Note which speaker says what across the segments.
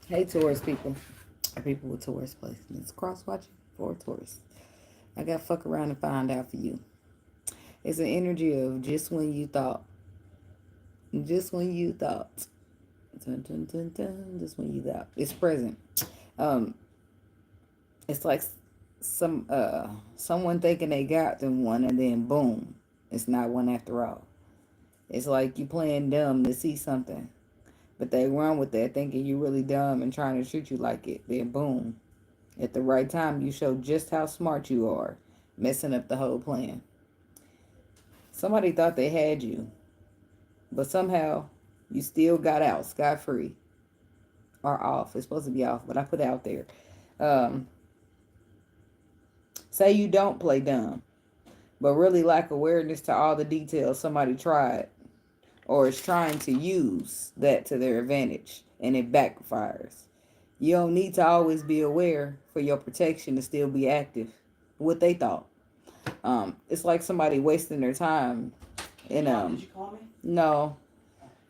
Speaker 1: Hey, Taurus people. People with Taurus placements. Cross watching for Taurus. I got fuck around and find out for you. It's an energy of just when you thought. Just when you thought. Dun, dun, dun, dun, just when you thought. It's present. Um, it's like someone thinking they got them one and then boom. It's not one after all. It's like you playing dumb to see something. But they run with that thinking you really dumb and trying to treat you like it. Then boom. At the right time, you show just how smart you are, messing up the whole plan. Somebody thought they had you, but somehow you still got out scot-free. Or off. It's supposed to be off, but I put it out there. Um, say you don't play dumb, but really lack awareness to all the details somebody tried or is trying to use that to their advantage, and it backfires. You don't need to always be aware for your protection to still be active. What they thought. It's like somebody wasting their time and
Speaker 2: Did you call me?
Speaker 1: no,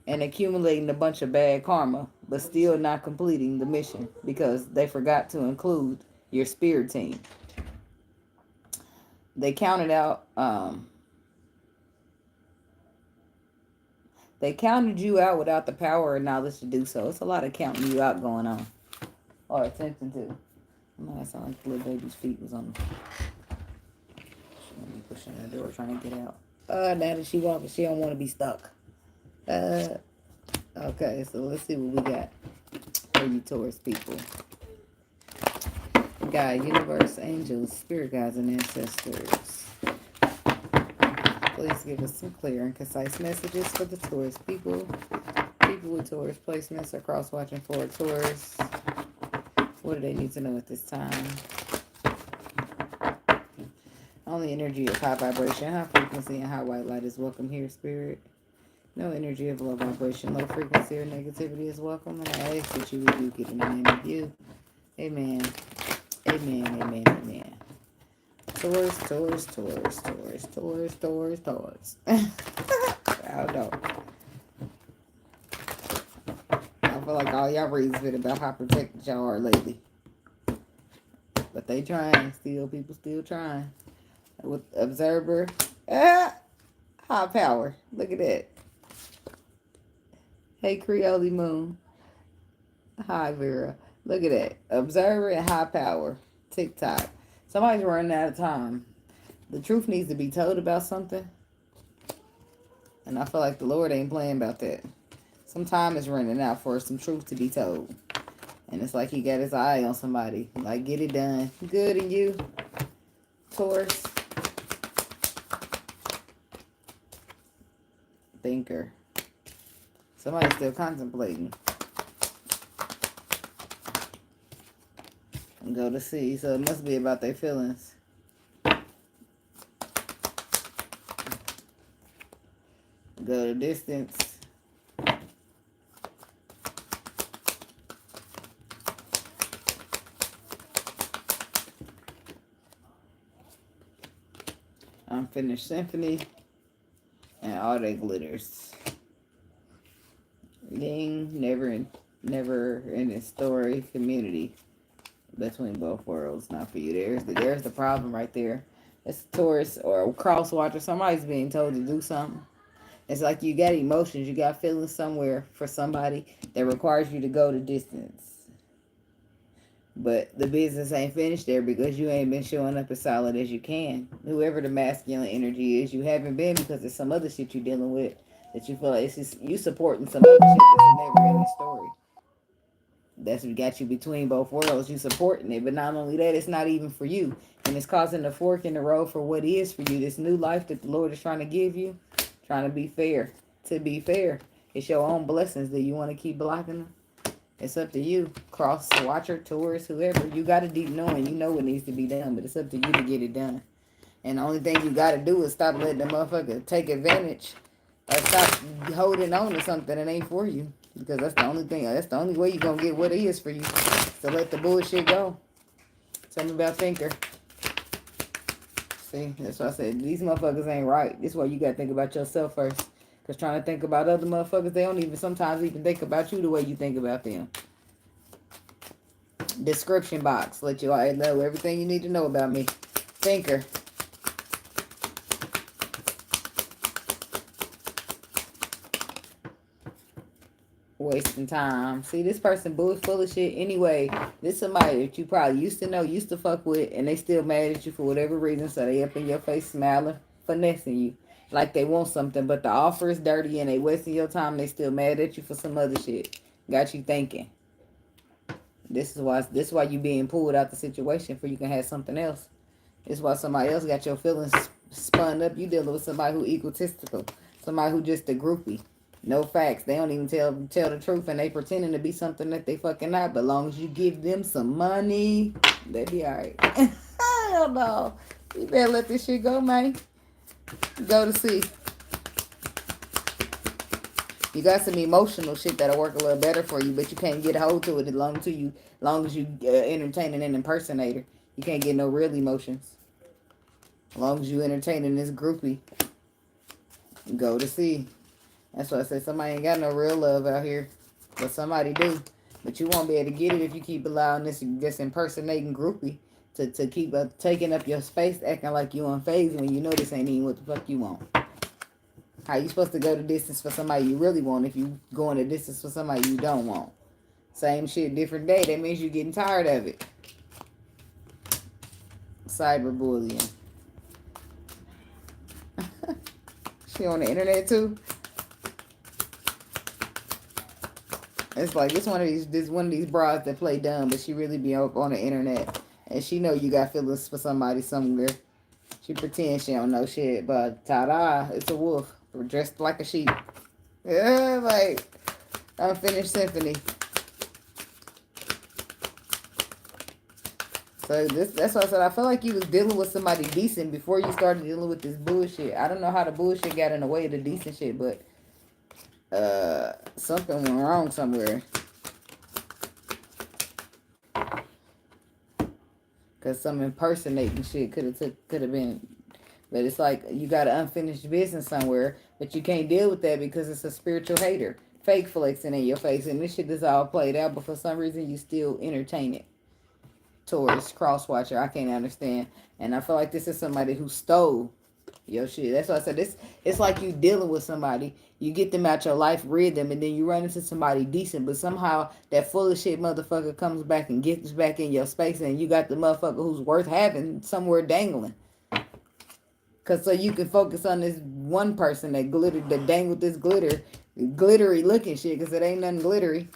Speaker 1: and accumulating a bunch of bad karma, but still not completing the mission because they forgot to include your spirit team. They counted out. They counted you out without the power or knowledge to do so. It's a lot of counting you out going on, or attempting to. I know that sounds like the little baby's feet was on. She gonna be pushing the door trying to get out. Now that she walking, she don't want to be stuck. Okay, so let's see what we got for you Taurus people. God, universe, angels, spirit guides, and ancestors. Please give us some clear and concise messages for the Taurus people. People with Taurus placements are cross-watching for Taurus. What do they need to know at this time? Only energy of high vibration, high frequency, and high white light is welcome here, spirit. No energy of low vibration, low frequency, or negativity is welcome. And I ask that you rebuke it in the name of you. Amen. Amen, amen, amen. Taurus, Taurus, Taurus, Taurus, Taurus, Taurus, Taurus. I don't know. I feel like all y'all reads been about how protected y'all are lately. But they trying still. People still trying. With observer. High power. Look at that. Hey, Creole Moon. Hi, Vera. Look at that. Observer and high power. TikTok. Somebody's running out of time. The truth needs to be told about something. And I feel like the Lord ain't playing about that. Some time is running out for some truth to be told. And it's like he got his eye on somebody. Like, get it done. Good, and you, Taurus. Thinker. Somebody's still contemplating. And go to see. So it must be about their feelings. Go to distance. Unfinished symphony. And all that glitters. Ding, never in a story community between both worlds. Not for you. There's the problem right there. It's a Taurus or a cross watcher. Somebody's being told to do something. It's like you got emotions, you got feelings somewhere for somebody that requires you to go to distance. But the business ain't finished there because you ain't been showing up as solid as you can. Whoever the masculine energy is, you haven't been because there's some other shit you're dealing with that you feel like it's just you supporting some other shit that's a never ending story. That's what got you between both worlds. You supporting it, but not only that, it's not even for you, and it's causing a fork in the road for what is for you. This new life that the Lord is trying to give you, trying to be fair. To be fair, it's your own blessings that you want to keep blocking them. It's up to you. Cross watcher, Taurus, whoever. You got a deep knowing. You know what needs to be done, but it's up to you to get it done. And the only thing you got to do is stop letting the motherfucker take advantage or stop holding on to something that ain't for you. Because that's the only thing. That's the only way you're going to get what it is for you. So let the bullshit go. Tell me about thinker. See, that's why I said these motherfuckers ain't right. This is why you got to think about yourself first. Because trying to think about other motherfuckers, they don't even sometimes even think about you the way you think about them. Description box. Let you all know everything you need to know about me. Thinker. Wasting time. See, this person full of shit anyway. This somebody that you probably used to know, used to fuck with, and they still mad at you for whatever reason, so they up in your face smiling, finessing you. Like they want something, but the offer is dirty and they wasting your time, they still mad at you for some other shit. Got you thinking. This is why you being pulled out the situation for you can have something else. This is why somebody else got your feelings spun up. You dealing with somebody who egotistical. Somebody who just a groupie. No facts. They don't even tell the truth, and they pretending to be something that they fucking not. But as long as you give them some money, they be alright. Hell no. You better let this shit go, man. Go to see. You got some emotional shit that'll work a little better for you, but you can't get a hold to it as long as you entertaining an impersonator. You can't get no real emotions. As long as you entertaining this groupie, go to see. That's why I said somebody ain't got no real love out here. But somebody do. But you won't be able to get it if you keep allowing this impersonating groupie to keep taking up your space, acting like you on phase when you know this ain't even what the fuck you want. How you supposed to go the distance for somebody you really want if you going the distance for somebody you don't want? Same shit, different day. That means you're getting tired of it. Cyberbullying. She on the internet too? It's like this one of these bras that play dumb, but she really be up on the internet, and she know you got feelings for somebody somewhere. She pretends she don't know shit, but ta-da, it's a wolf dressed like a sheep. Yeah, like Unfinished Symphony. So that's why I said I feel like you was dealing with somebody decent before you started dealing with this bullshit. I don't know how the bullshit got in the way of the decent shit, but something went wrong somewhere. Cause some impersonating shit could have been, but it's like you got an unfinished business somewhere, but you can't deal with that because it's a spiritual hater, fake flexing in your face, and this shit is all played out. But for some reason, you still entertain it. Taurus, crosswatcher, I can't understand, and I feel like this is somebody who stole your shit. That's why I said this. It's like you dealing with somebody. You get them out your life, rid them, and then you run into somebody decent. But somehow that full of shit motherfucker comes back and gets back in your space, and you got the motherfucker who's worth having somewhere dangling. Cause so you can focus on this one person that dangled this glittery looking shit. Cause it ain't nothing glittery.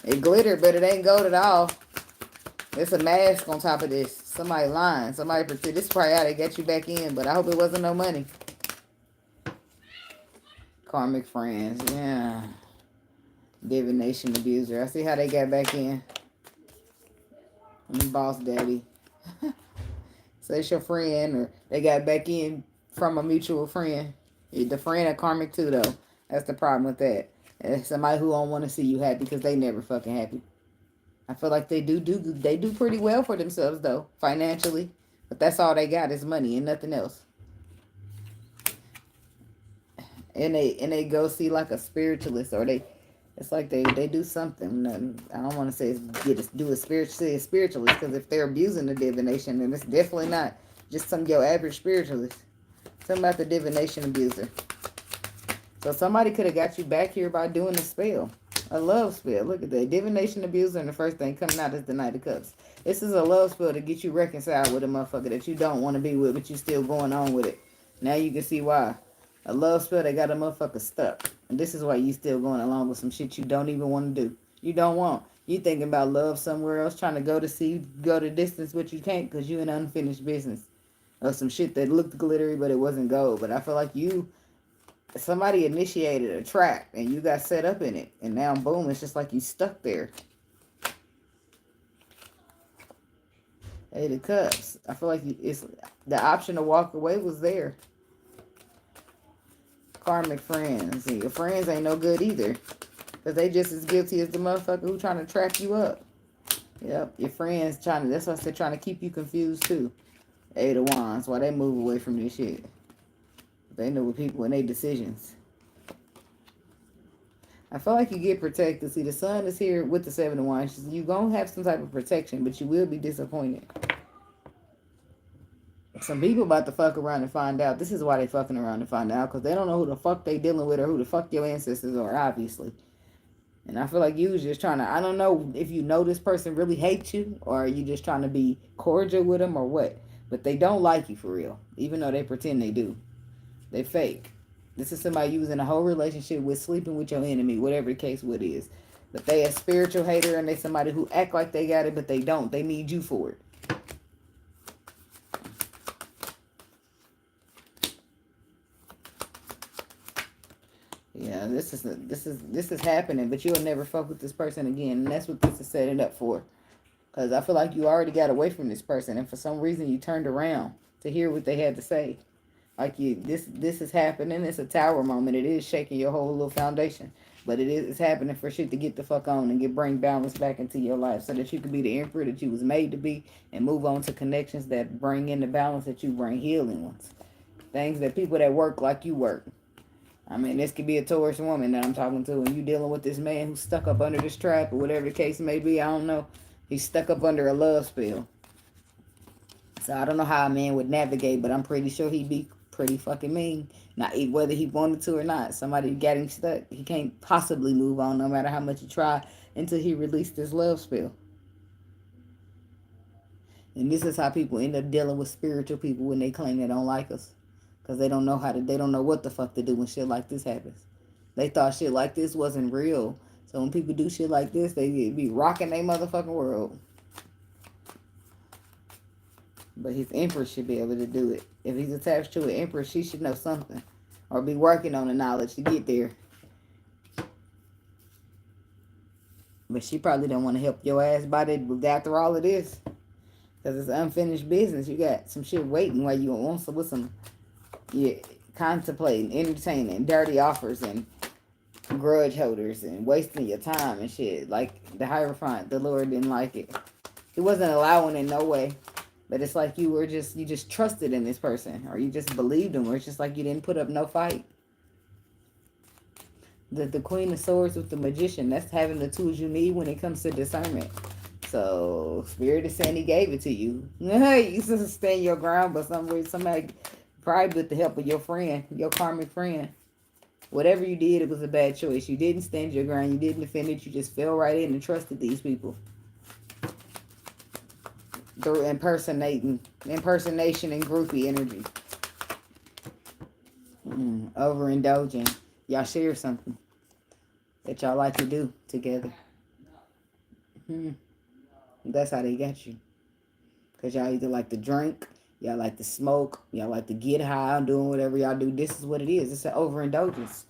Speaker 1: It glitter, but it ain't gold at all. There's a mask on top of this. Somebody lying. Somebody pretend. This is probably how they get you back in, but I hope it wasn't no money. Karmic friends. Yeah. Divination abuser. I see how they got back in. Boss daddy. So it's your friend, or they got back in from a mutual friend. The friend are karmic too, though. That's the problem with that. It's somebody who don't want to see you happy because they never fucking happy. I feel like they do pretty well for themselves though, financially, but that's all they got is money and nothing else. And they go see like a spiritualist, or it's like they do something. I don't want to say do a spiritualist, because if they're abusing the divination, then it's definitely not just some your average spiritualist. Something about the divination abuser. So somebody could have got you back here by doing a spell. A love spell. Look at that. Divination abuser, and the first thing coming out is the Knight of Cups. This is a love spell to get you reconciled with a motherfucker that you don't want to be with, but you still going on with it. Now you can see why. A love spell that got a motherfucker stuck. And this is why you still going along with some shit you don't even want to do. You don't want. You thinking about love somewhere else, trying to go the distance, but you can't because you in unfinished business. Or some shit that looked glittery, but it wasn't gold. But I feel like somebody initiated a trap and you got set up in it, and now boom, it's just like you stuck there. Eight of Cups. I feel like it's the option to walk away was there. Karmic friends. And your friends ain't no good either, because they just as guilty as the motherfucker who trying to trap you up. Yep, your friends that's why I said trying to keep you confused too. Eight of Wands. Why they move away from this shit? They know what people and their decisions. I feel like you get protected. See, the sun is here with the 7 of Wands. You're going to have some type of protection, but you will be disappointed. Some people about to fuck around and find out. This is why they fucking around to find out, because they don't know who the fuck they dealing with or who the fuck your ancestors are, obviously. And I feel like you was just trying to, I don't know if you know this person really hates you, or are you just trying to be cordial with them, or what. But they don't like you for real, even though they pretend they do. They fake. This is somebody you was in a whole relationship with, sleeping with your enemy, whatever the case what is. But they a spiritual hater, and they somebody who act like they got it, but they don't. They need you for it. Yeah, this is happening, but you'll never fuck with this person again, and that's what this is setting up for. Because I feel like you already got away from this person, and for some reason you turned around to hear what they had to say. Like this is happening. It's a tower moment. It is shaking your whole little foundation, but it's happening for shit to get the fuck on and bring balance back into your life, so that you can be the emperor that you was made to be, and move on to connections that bring in the balance that you bring, healing ones, things that people that work like you work. I mean, this could be a Taurus woman that I'm talking to, and you dealing with this man who's stuck up under this trap, or whatever the case may be. I don't know. He's stuck up under a love spell. So I don't know how a man would navigate, but I'm pretty sure he'd be pretty fucking mean. Not whether he wanted to or not. Somebody got him stuck. He can't possibly move on, no matter how much he try, until he released this love spell. And this is how people end up dealing with spiritual people when they claim they don't like us. Because they don't know they don't know what the fuck to do when shit like this happens. They thought shit like this wasn't real. So when people do shit like this, they be rocking their motherfucking world. But his empress should be able to do it. If he's attached to an empress, she should know something. Or be working on the knowledge to get there. But she probably don't want to help your ass by it after all of this. Because it's unfinished business. You got some shit waiting while you on some with some contemplating, entertaining, dirty offers, and grudge holders, and wasting your time and shit. Like the Hierophant, the Lord didn't like it. He wasn't allowing it in no way. But it's like you just trusted in this person, or you just believed him, or it's just like you didn't put up no fight. The Queen of Swords with the Magician, that's having the tools you need when it comes to discernment. So Spirit is saying he gave it to you. You just stand your ground, but somebody probably with the help of your friend, your karmic friend. Whatever you did, it was a bad choice. You didn't stand your ground. You didn't defend it. You just fell right in and trusted these people. Through impersonation and groupie energy. Overindulging. Y'all share something that y'all like to do together. That's how they got you. Because y'all either like to drink, y'all like to smoke, y'all like to get high, doing whatever y'all do. This is what it is. It's an overindulgence.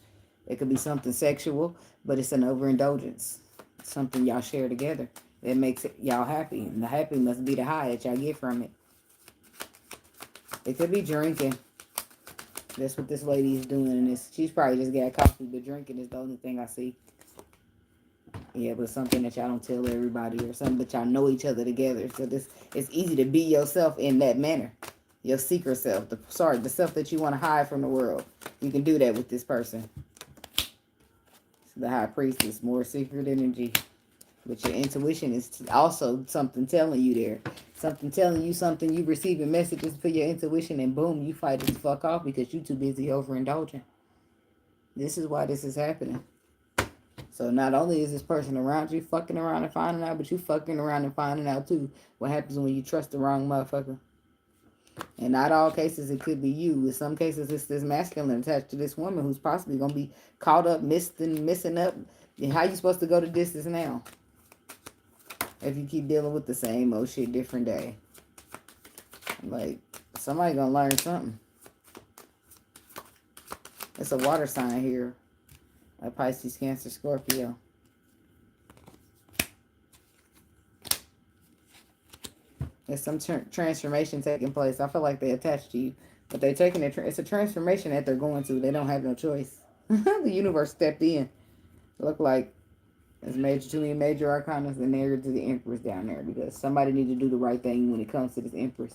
Speaker 1: It could be something sexual, but it's an overindulgence. It's something y'all share together. That makes y'all happy. And the happy must be the high that y'all get from it. It could be drinking. That's what this lady is doing in this. She's probably just got coffee, but drinking is the only thing I see. Yeah, but something that y'all don't tell everybody, or something that y'all know each other together. So it's easy to be yourself in that manner. Your secret self. The self that you want to hide from the world. You can do that with this person. So the High Priestess, more secret energy. But your intuition is also something telling you there. Something telling you something. You receiving messages for your intuition, and boom, you fight it the fuck off because you too busy overindulging. This is why this is happening. So not only is this person around you fucking around and finding out, but you fucking around and finding out too what happens when you trust the wrong motherfucker. In not all cases, it could be you. In some cases, it's this masculine attached to this woman who's possibly going to be caught up, missing up. And how you supposed to go the distance now? If you keep dealing with the same old shit, different day. Like, somebody gonna learn something. It's a water sign here. A Pisces, Cancer, Scorpio. There's some transformation taking place. I feel like they attached to you. But they're taking it. It's a transformation that they're going to. They don't have no choice. The universe stepped in. Look like it's too many major arcanas, and they're to the Empress down there, because somebody needs to do the right thing when it comes to this Empress.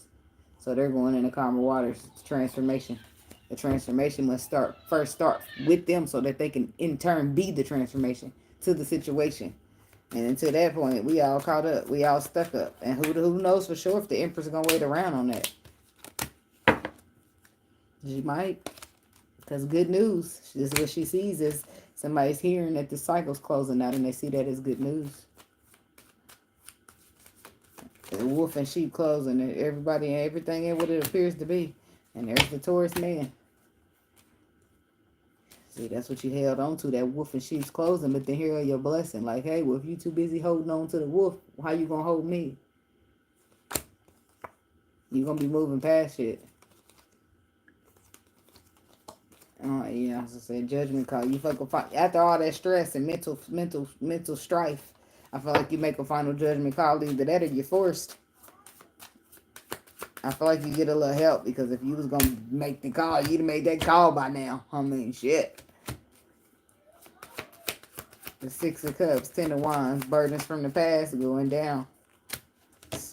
Speaker 1: So they're going in the calmer waters. It's transformation. The transformation must first start with them so that they can in turn be the transformation to the situation. And until that point, we all caught up. We all stuck up. And who knows for sure if the Empress is going to wait around on that. She might. Because good news. This is what she sees is somebody's hearing that the cycle's closing out and they see that as good news. The wolf and sheep closing. And everybody and everything in what it appears to be. And there's the Taurus man. See, that's what you held on to, that wolf and sheep's clothing, but then here are your blessing. Like, hey, well, if you too busy holding on to the wolf, how you gonna hold me? You gonna be moving past shit. Yeah, as I said, judgment call. You fucking after all that stress and mental strife, I feel like you make a final judgment call. Either that or you're forced. I feel like you get a little help because if you was gonna make the call, you'd have made that call by now. I mean, shit. The Six of Cups, Ten of Wands, burdens from the past going down.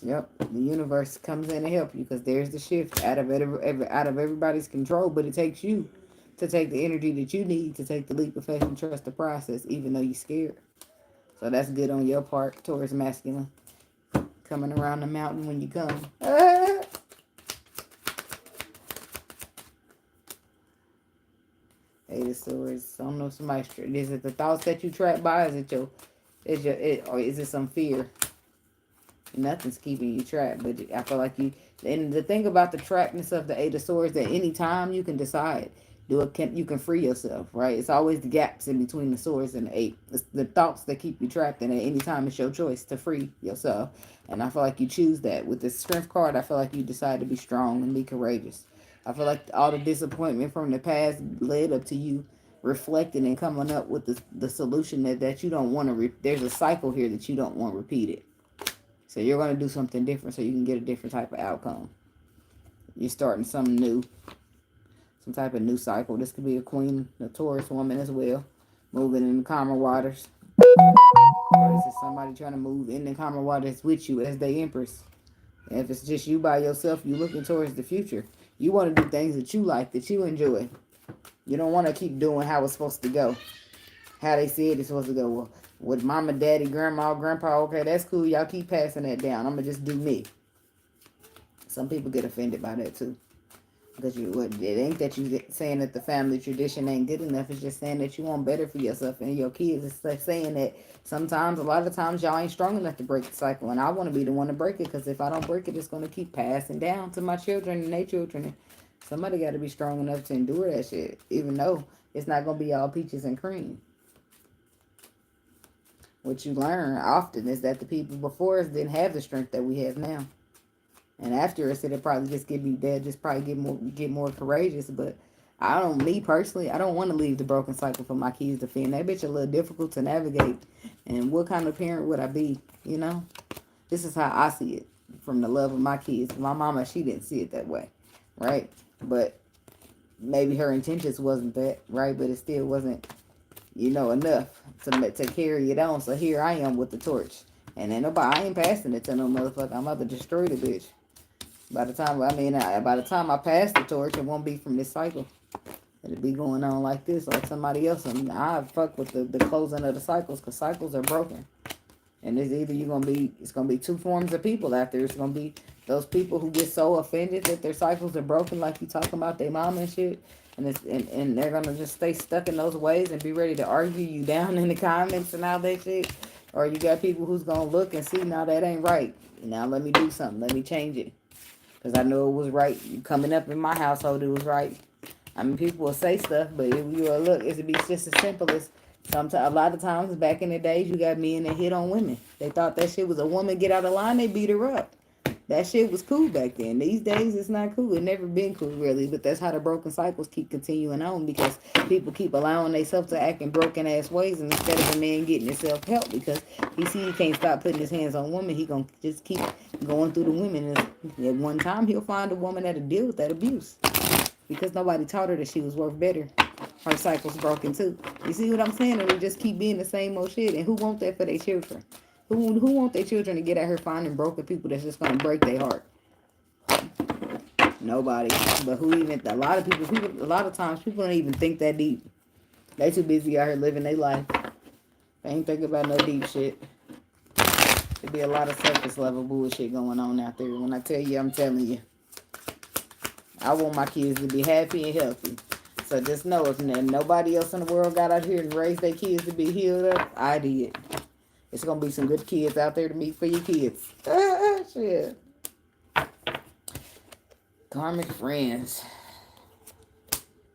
Speaker 1: Yep, the universe comes in to help you because there's the shift out of everybody's control, but it takes you to take the energy that you need to take the leap of faith and trust the process, even though you're scared. So that's good on your part, Taurus masculine. Coming around the mountain when you come. Eight of Swords. I don't know if somebody's. Is it the thoughts that you trapped by? Or is it some fear? Nothing's keeping you trapped, but I feel like you. And the thing about the trappedness of the Eight of Swords, that any time you can decide, you can free yourself, right? It's always the gaps in between the swords and the eight. It's the thoughts that keep you trapped, and at any time it's your choice to free yourself. And I feel like you choose that. With the Strength card, I feel like you decide to be strong and be courageous. I feel like all the disappointment from the past led up to you reflecting and coming up with the solution that you don't want to. There's a cycle here that you don't want repeated. So you're going to do something different so you can get a different type of outcome. You're starting something new. Some type of new cycle. This could be a queen, a Taurus woman as well. Moving in the calmer waters. Or this is somebody trying to move in the calmer waters with you as the Empress. And if it's just you by yourself, you're looking towards the future. You want to do things that you like, that you enjoy. You don't want to keep doing how it's supposed to go. How they said it's supposed to go. Well, with mama, daddy, grandma, grandpa, okay, that's cool. Y'all keep passing that down. I'm going to just do me. Some people get offended by that too. Because it ain't that you saying that the family tradition ain't good enough. It's just saying that you want better for yourself and your kids. It's like saying that sometimes, a lot of times, y'all ain't strong enough to break the cycle. And I want to be the one to break it. Because if I don't break it, it's going to keep passing down to my children and their children. And somebody got to be strong enough to endure that shit. Even though it's not going to be all peaches and cream. What you learn often is that the people before us didn't have the strength that we have now. And after us, it'll probably just get more courageous. But me personally, I don't want to leave the broken cycle for my kids to fend. That bitch a little difficult to navigate. And what kind of parent would I be? You know? This is how I see it from the love of my kids. My mama, she didn't see it that way. Right? But maybe her intentions wasn't that, right? But it still wasn't, enough to carry it on. So here I am with the torch. And I ain't passing it to no motherfucker. I'm about to destroy the bitch. By the time I pass the torch, it won't be from this cycle. It'll be going on like this, like somebody else. And I fuck with the closing of the cycles, because cycles are broken. And it's either it's gonna be two forms of people after. It's gonna be those people who get so offended that their cycles are broken, like you talking about their mom and shit. And they're gonna just stay stuck in those ways and be ready to argue you down in the comments and all that shit. Or you got people who's gonna look and see, now that ain't right. Now let me do something. Let me change it. Because I know it was right. Coming up in my household, it was right. I mean, people will say stuff, but if you look, it'd be just as simple as a lot of times back in the days, you got men that hit on women. They thought that shit was a woman get out of line, they beat her up. That shit was cool back then. These days, it's not cool. It never been cool, really. But that's how the broken cycles keep continuing on, because people keep allowing themselves to act in broken-ass ways, and instead of a man getting himself help, because he can't stop putting his hands on women, he going to just keep going through the women. And at one time, he'll find a woman that'll deal with that abuse, because nobody taught her that she was worth better. Her cycle's broken, too. You see what I'm saying? And they just keep being the same old shit. And who want that for their children? Who want their children to get at her finding broken people that's just going to break their heart? Nobody. But who even, a lot of a lot of times, people don't even think that deep. They too busy out here living their life. They ain't thinking about no deep shit. There be a lot of surface level bullshit going on out there. When I tell you, I'm telling you. I want my kids to be happy and healthy. So just know, if nobody else in the world got out here and raised their kids to be healed up, I did. It's going to be some good kids out there to meet for your kids. Shit. Karmic friends.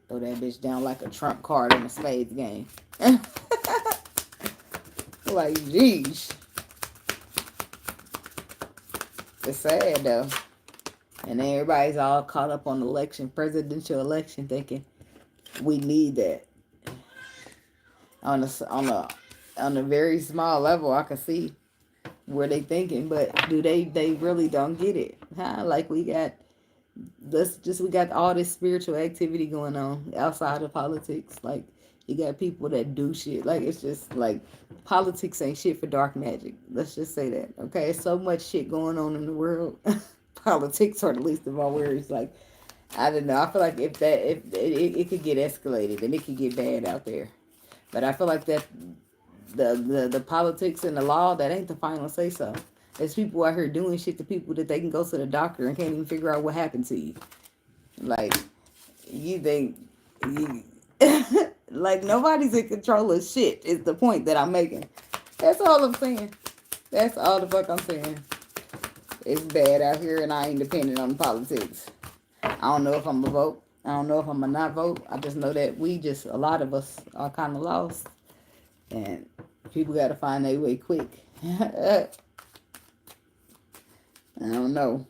Speaker 1: Throw that bitch down like a trump card in a spades game. Like, geez. It's sad, though. And everybody's all caught up on presidential election, thinking we need that. On a very small level, I can see where they thinking, but do they really don't get it? Huh? Like we got all this spiritual activity going on outside of politics. Like you got people that do shit. Like it's just like politics ain't shit for dark magic. Let's just say that. Okay, there's so much shit going on in the world. Politics are the least of our worries. Like I don't know. I feel like if it could get escalated and it could get bad out there. But I feel like that the politics and the law, that ain't the final say so. There's people out here doing shit to people that they can go to the doctor and can't even figure out what happened to you. Like you think like nobody's in control of shit is the point that I'm making. That's all I'm saying. That's all the fuck I'm saying. It's bad out here and I ain't dependent on politics. I don't know if I'm a vote. I don't know if I'm a not vote. I just know that a lot of us are kind of lost. And people got to find their way quick. I don't know.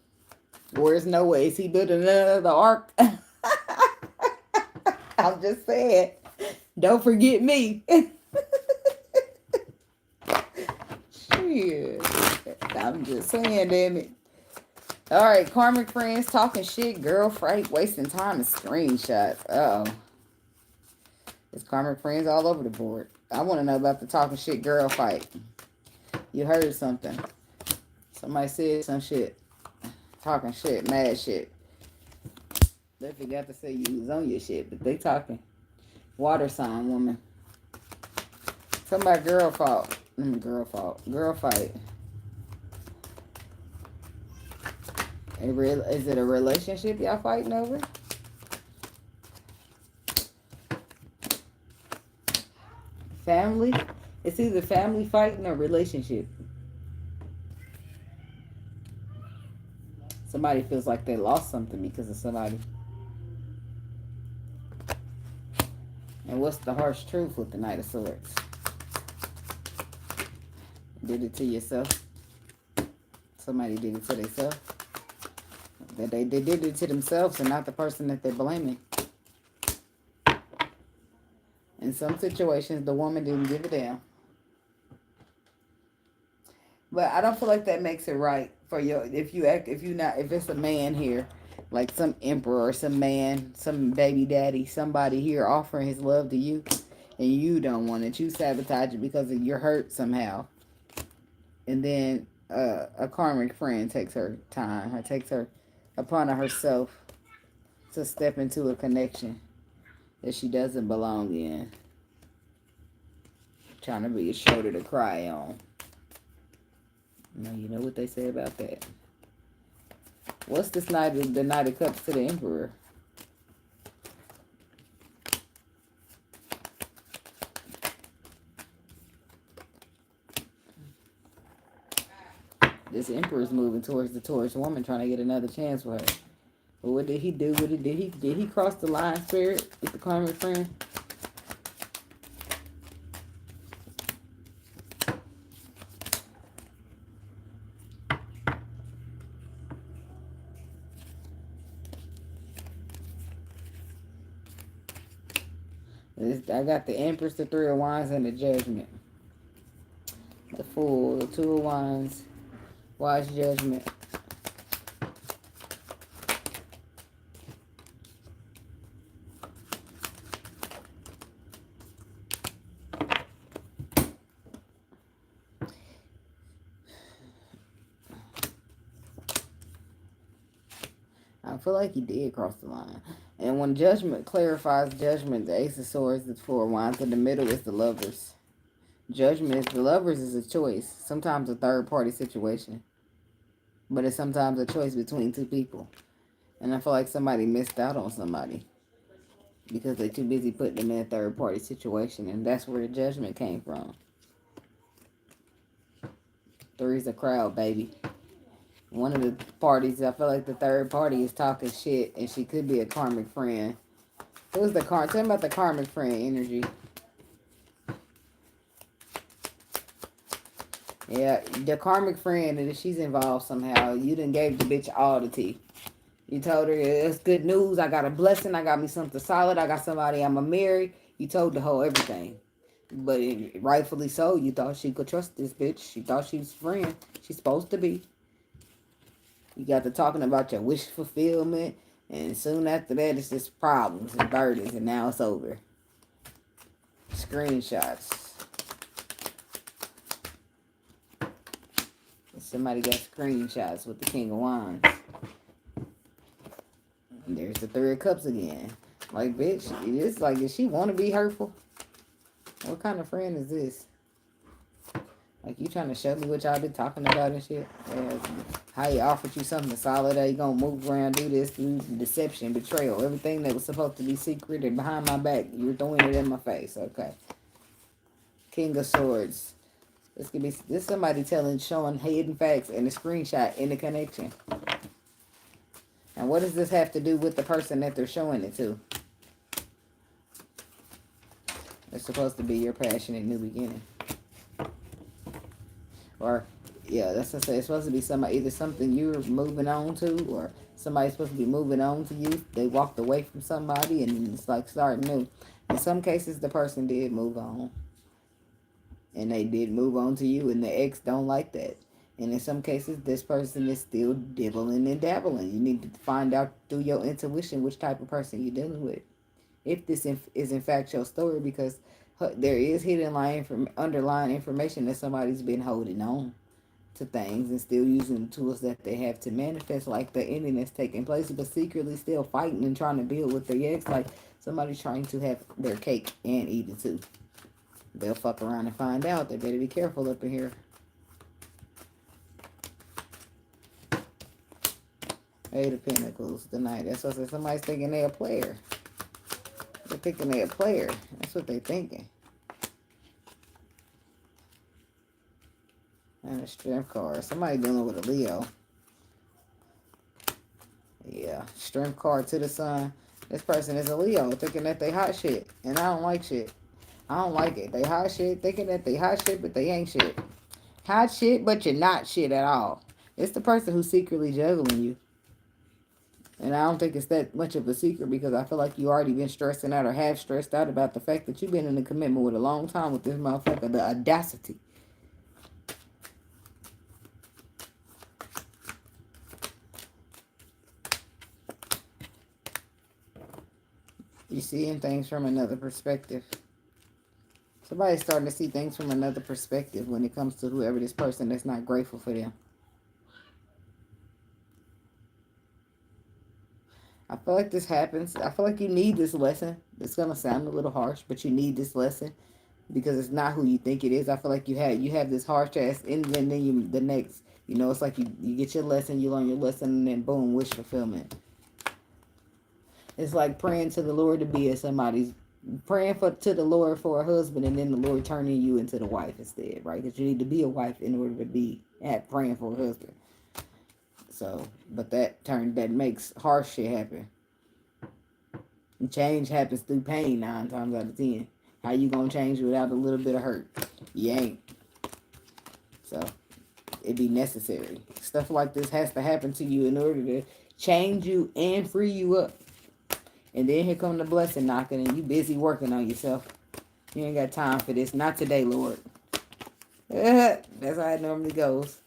Speaker 1: Where's no way? Is he building another ark? I'm just saying. Don't forget me. Shit. I'm just saying, damn it. All right, karmic friends talking shit, girl fight, wasting time and screenshots. Uh-oh. It's karmic friends all over the board. I want to know about the talking shit girl fight. You heard something. Somebody said some shit. Talking shit, mad shit. They forgot to say you was on your shit, but they talking. Water sign woman. Somebody girl fault. Girl fight. Is it a relationship y'all fighting over? Family? It's either family fighting or relationship. Somebody feels like they lost something because of somebody. And what's the harsh truth with the Knight of Swords? Did it to yourself. Somebody did it to themselves. That they did it to themselves and not the person that they're blaming. In some situations, the woman didn't give a damn. But I don't feel like that makes it right for you. If it's a man here, like some emperor or some man, some baby daddy, somebody here offering his love to you, and you don't want it, you sabotage it because you're hurt somehow. And then a karmic friend takes her time, or takes her upon herself to step into a connection that she doesn't belong in. Trying to be a shoulder to cry on. You know what they say about that. What's this the Knight of Cups to the Emperor? This Emperor's moving towards the Taurus woman, trying to get another chance with her. But what did he do? Did he cross the line, Spirit, with the karmic friend? I got the Empress, the Three of Wands, and the Judgment. The Fool, the Two of Wands, Wise Judgment. I feel like he did cross the line. And when judgment clarifies judgment, the Ace of Swords, the Four of Wands, in the middle is the Lovers. Judgment is the Lovers is a choice. Sometimes a third party situation. But it's sometimes a choice between two people. And I feel like somebody missed out on somebody. Because they're too busy putting them in a third party situation. And that's where the judgment came from. Three's a crowd, baby. One of the parties, I feel like the third party is talking shit. And she could be a karmic friend. Who's the tell me about the karmic friend energy. Yeah, the karmic friend, and if she's involved somehow, you done gave the bitch all the tea. You told her, it's good news, I got a blessing, I got me something solid, I got somebody I'ma marry. You told the whole everything. But rightfully so, you thought she could trust this bitch. You thought she was a friend. She's supposed to be. You got to talking about your wish fulfillment, and soon after that, it's just problems and burdens, and now it's over. Screenshots. Somebody got screenshots with the King of Wands. And there's the Three of Cups again. Like, bitch, it's like, does she want to be hurtful? What kind of friend is this? Like, you trying to show me what y'all been talking about and shit? Yeah, how he offered you something solid, how you gonna move around, do this, do deception, betrayal, everything that was supposed to be secret and behind my back, you're throwing it in my face. Okay. King of Swords. This somebody showing hidden facts and a screenshot in the connection. And what does this have to do with the person that they're showing it to? It's supposed to be your passionate new beginning. Or, yeah, that's what I say. It's supposed to be somebody, either something you're moving on to, or somebody's supposed to be moving on to you. They walked away from somebody and it's like starting new. In some cases, the person did move on. And they did move on to you, and the ex don't like that. And in some cases, this person is still dibbling and dabbling. You need to find out through your intuition which type of person you're dealing with. If this is in fact your story, because there is underlying information that somebody's been holding on to things and still using the tools that they have to manifest, like the ending that's taking place, but secretly still fighting and trying to build with their ex, like somebody's trying to have their cake and eat it too. They'll fuck around and find out. They better be careful up in here. Eight of Pentacles tonight. That's what I said. Somebody's thinking they're a player. They're thinking they're a player. That's what they're thinking. And a Strength card. Somebody dealing with a Leo. Yeah. Strength card to the Sun. This person is a Leo, thinking that they hot shit. And I don't like shit. I don't like it. They hot shit, thinking that they hot shit, but they ain't shit. Hot shit, but you're not shit at all. It's the person who's secretly juggling you. And I don't think it's that much of a secret, because I feel like you already been stressing out or have stressed out about the fact that you've been in a commitment with a long time with this motherfucker. The audacity. You're seeing things from another perspective. Somebody's starting to see things from another perspective when it comes to whoever this person that's not grateful for them. I feel like this happens. I feel like you need this lesson. It's going to sound a little harsh, but you need this lesson because it's not who you think it is. I feel like you have this harsh ass, and then the next, it's like you get your lesson, you learn your lesson, and then boom, wish fulfillment. It's like praying to the Lord to be at somebody's, praying to the Lord for a husband, and then the Lord turning you into the wife instead, right? Because you need to be a wife in order to be at praying for a husband. So, but that makes harsh shit happen. And change happens through pain 9 times out of 10. How you gonna change without a little bit of hurt? You ain't. So, it be necessary. Stuff like this has to happen to you in order to change you and free you up. And then here come the blessing knocking, and you busy working on yourself. You ain't got time for this. Not today, Lord. That's how it normally goes.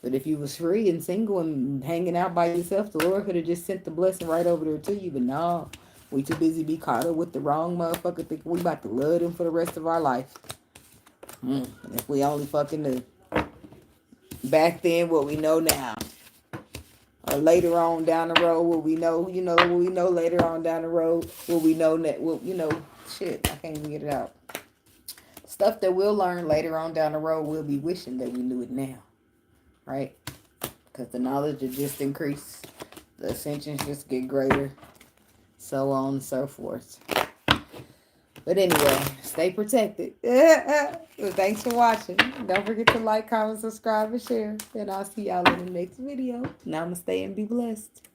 Speaker 1: But if you was free and single and hanging out by yourself, the Lord could have just sent the blessing right over there to you. But no, we too busy be caught up with the wrong motherfucker thinking we about to love them for the rest of our life. If we only fucking knew. Back then, what we know now. later on down the road, will we know, will we know later on down the road, will we know that, shit, I can't even get it out. Stuff that we'll learn later on down the road, we'll be wishing that we knew it now, right? Because the knowledge will just increase, the ascensions just get greater, so on and so forth. But anyway, stay protected. Thanks for watching. Don't forget to like, comment, subscribe, and share. And I'll see y'all in the next video. Namaste and be blessed.